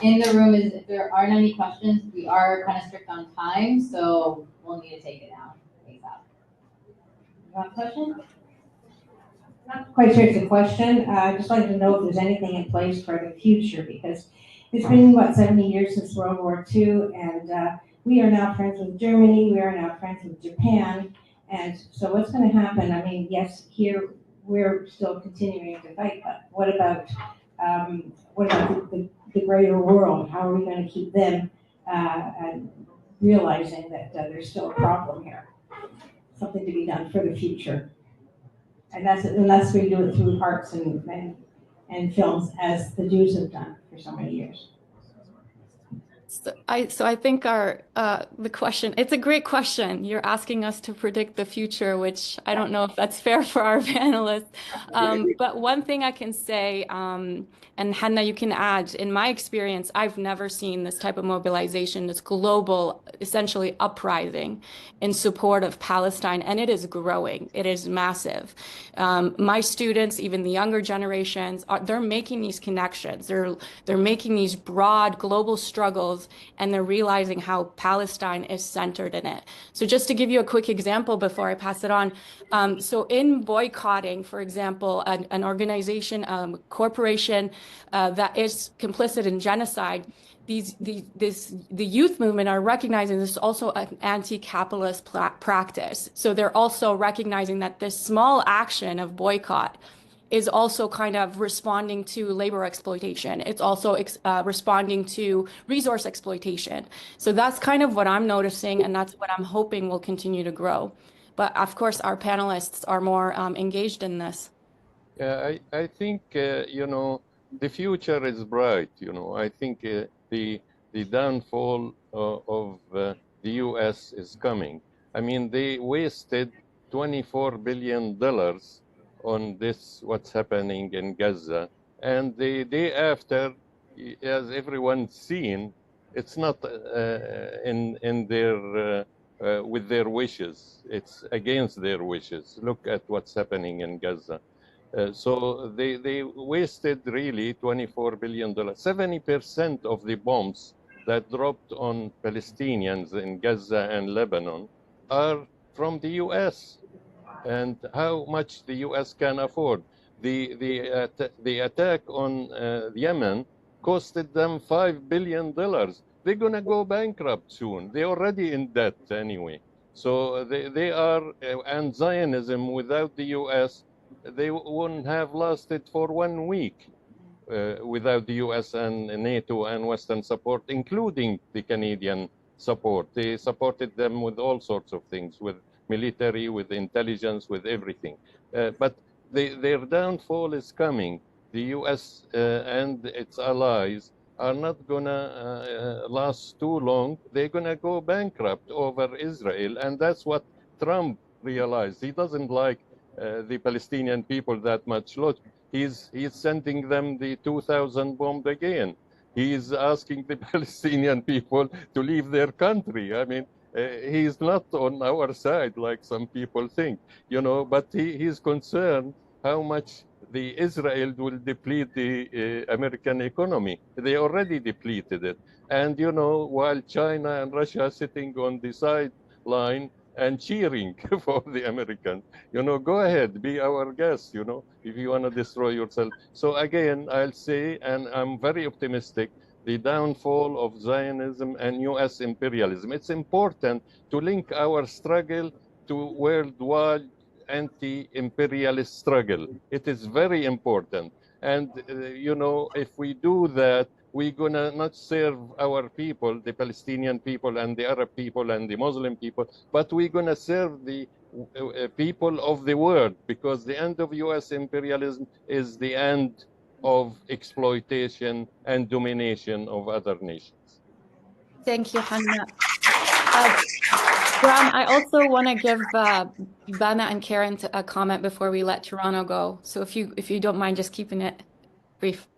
in the room is, if there aren't any questions, we are kind of strict on time, so we'll need to take it down. ASAP. You have a question? Not quite sure it's a question. I'd just like to know if there's anything in place for the future, because it's been, 70 years since World War II, and we are now friends with Germany, we are now friends with Japan, and so what's going to happen? I mean, yes, here we're still continuing to fight, but what about the greater world? How are we going to keep them realizing that there's still a problem here? Something to be done for the future. And that's unless we do it through arts and films, as the Jews have done for so many years. So I think the question, it's a great question. You're asking us to predict the future, which I don't know if that's fair for our panelists. But one thing I can say, and Hanna, you can add, in my experience, I've never seen this type of mobilization, this global, essentially uprising in support of Palestine, and it is growing. It is massive. My students, even the younger generations, they're making these connections. They're making these broad global struggles, and they're realizing how Palestine is centered in it. So just to give you a quick example before I pass it on, so in boycotting, for example, an organization, corporation that is complicit in genocide, the youth movement are recognizing this is also an anti-capitalist practice. So they're also recognizing that this small action of boycott is also kind of responding to labor exploitation. It's also responding to resource exploitation. So that's kind of what I'm noticing, and that's what I'm hoping will continue to grow. But of course, our panelists are more engaged in this. Yeah, I think, the future is bright. I think the downfall of the US is coming. I mean, they wasted $24 billion on this, what's happening in Gaza. And the day after, as everyone's seen, it's not in their, with their wishes. It's against their wishes. Look at what's happening in Gaza. So they wasted really $24 billion. 70% of the bombs that dropped on Palestinians in Gaza and Lebanon are from the US. And how much the US can afford. The attack on Yemen costed them $5 billion. They're going to go bankrupt soon. They're already in debt anyway. So they are, and Zionism without the US, they wouldn't have lasted for 1 week without the US and NATO and Western support, including the Canadian support. They supported them with all sorts of things, with military, with intelligence, with everything. But their downfall is coming. The US and its allies are not going to last too long. They're going to go bankrupt over Israel. And that's what Trump realized. He doesn't like the Palestinian people that much. Look, he's sending them the 2000 bomb again. He's asking the Palestinian people to leave their country. I mean, he's not on our side like some people think, but he's concerned how much the Israel will deplete the American economy. They already depleted it. And, while China and Russia are sitting on the sideline and cheering for the Americans, go ahead, be our guest, if you want to destroy yourself. So again, I'll say, and I'm very optimistic, the downfall of Zionism and US imperialism. It's important to link our struggle to worldwide anti-imperialist struggle. It is very important. And, if we do that, we're going to not serve our people, the Palestinian people and the Arab people and the Muslim people, but we're going to serve the people of the world, because the end of US imperialism is the end of exploitation and domination of other nations. Thank you, Hanna. Bram, I also want to give Bana and Karen a comment before we let Toronto go. So if you don't mind just keeping it brief.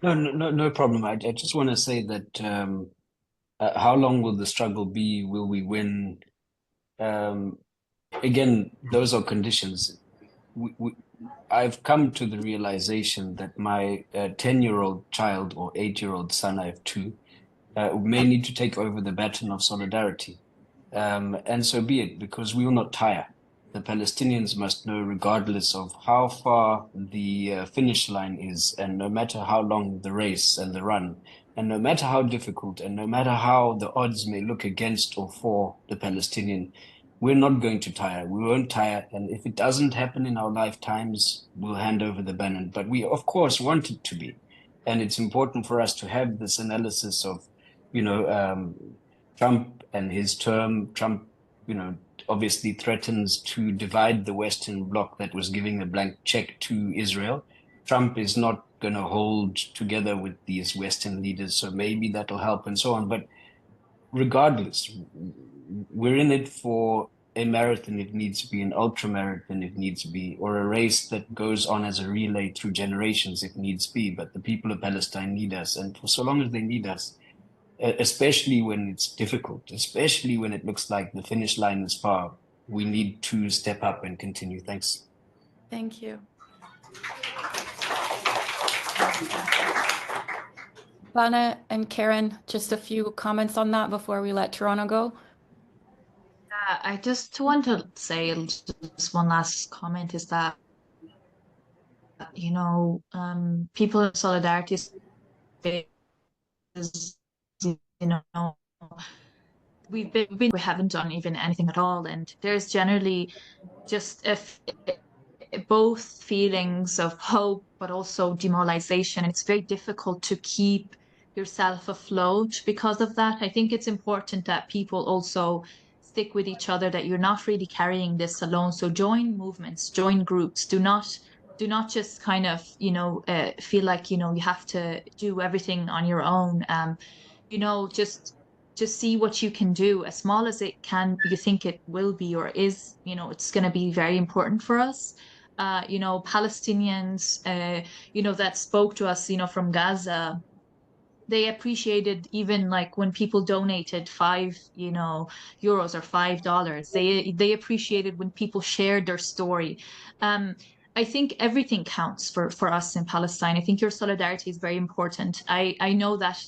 No problem. I just want to say that how long will the struggle be? Will we win? Again, those are conditions. I've come to the realization that my 10-year-old child or 8-year-old son, I have two, may need to take over the baton of solidarity. And so be it, because we will not tire. The Palestinians must know, regardless of how far the finish line is, and no matter how long the race and the run, and no matter how difficult, and no matter how the odds may look against or for the Palestinian, we're not going to tire. We won't tire. And if it doesn't happen in our lifetimes, we'll hand over the baton. But we, of course, want it to be. And it's important for us to have this analysis of, Trump and his term. Trump, obviously threatens to divide the Western bloc that was giving a blank check to Israel. Trump is not going to hold together with these Western leaders, so maybe that'll help and so on. But regardless, we're in it for a marathon if needs to be, an ultra marathon if needs to be, or a race that goes on as a relay through generations if needs be. But the people of Palestine need us, and for so long as they need us, especially when it's difficult, especially when it looks like the finish line is far, we need to step up and continue. Thanks. Thank you. Bana and Karen, just a few comments on that before we let Toronto go. I just want to say just one last comment is that, people in solidarity is, we haven't done even anything at all. And there's generally just both feelings of hope, but also demoralization. It's very difficult to keep yourself afloat because of that. I think it's important that people also stick with each other, that you're not really carrying this alone. So join movements, join groups. Do not just kind of, feel like, you have to do everything on your own. Just see what you can do, as small as it can, you think it will be or is, it's going to be very important for us. Palestinians, that spoke to us, from Gaza, they appreciated even like when people donated €5 or $5. They appreciated when people shared their story. I think everything counts for us in Palestine. I think your solidarity is very important. I know that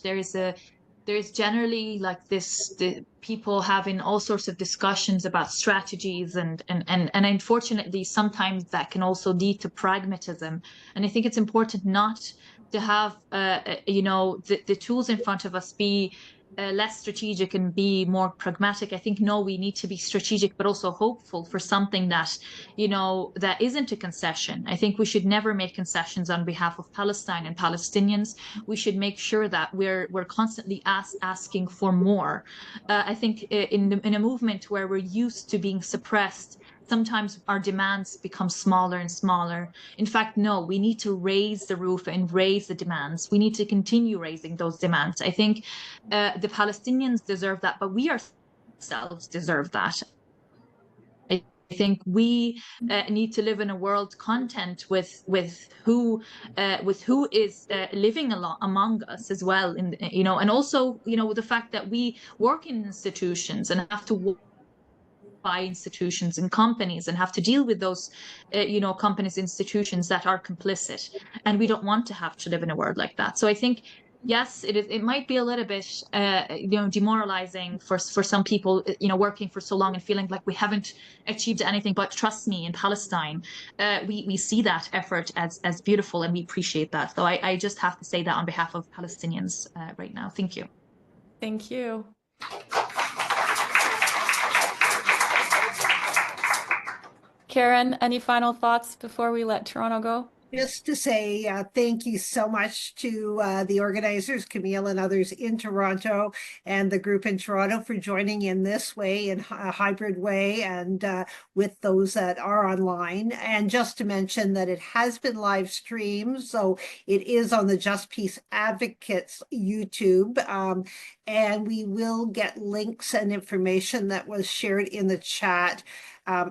there's generally like the people having all sorts of discussions about strategies and unfortunately sometimes that can also lead to pragmatism. And I think it's important not to have the tools in front of us be less strategic and be more pragmatic. I think, no, we need to be strategic, but also hopeful for something that, that isn't a concession. I think we should never make concessions on behalf of Palestine and Palestinians. We should make sure that we're constantly asking for more. I think in a movement where we're used to being suppressed, sometimes our demands become smaller and smaller. In fact, no, we need to raise the roof and raise the demands. We need to continue raising those demands. I think the Palestinians deserve that, but we ourselves deserve that. I think we need to live in a world content with who is living among us as well. And also, the fact that we work in institutions and have to work by institutions and companies and have to deal with those, companies, institutions that are complicit. And we don't want to have to live in a world like that. So I think, yes, it might be a little bit, demoralizing for some people, working for so long and feeling like we haven't achieved anything. But trust me, in Palestine, we see that effort as beautiful, and we appreciate that. So I just have to say that on behalf of Palestinians right now. Thank you. Thank you. Karen, any final thoughts before we let Toronto go? Just to say thank you so much to the organizers, Camille and others in Toronto, and the group in Toronto for joining in this way, in a hybrid way, and with those that are online. And just to mention that it has been live streamed, so it is on the Just Peace Advocates YouTube, and we will get links and information that was shared in the chat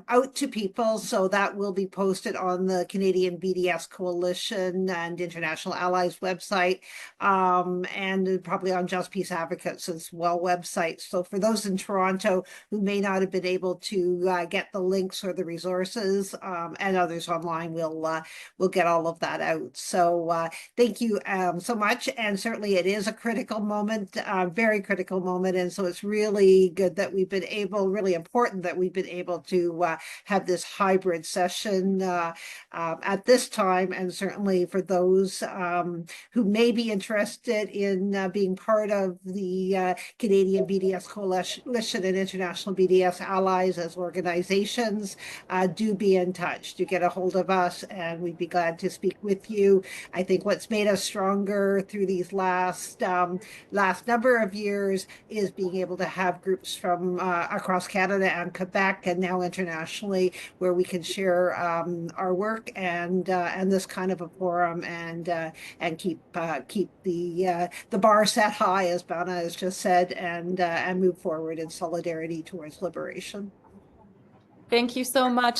out to people. So that will be posted on the Canadian BDS Coalition and International Allies website, and probably on Just Peace Advocates as well websites. So for those in Toronto who may not have been able to get the links or the resources, and others online will get all of that out. So thank you so much. And certainly it is a critical moment, very critical moment. And so it's really good that we've been able, really important that we've been able to have this hybrid session at this time. And certainly for those who may be interested in being part of the Canadian BDS Coalition and International BDS Allies as organizations, do be in touch, do get a hold of us, and we'd be glad to speak with you. I think what's made us stronger through these last number of years is being able to have groups from across Canada and Quebec and now internationally where we can share our work and this kind of a forum and keep the bar set high, as Bana has just said, and move forward in solidarity towards liberation. Thank you so much.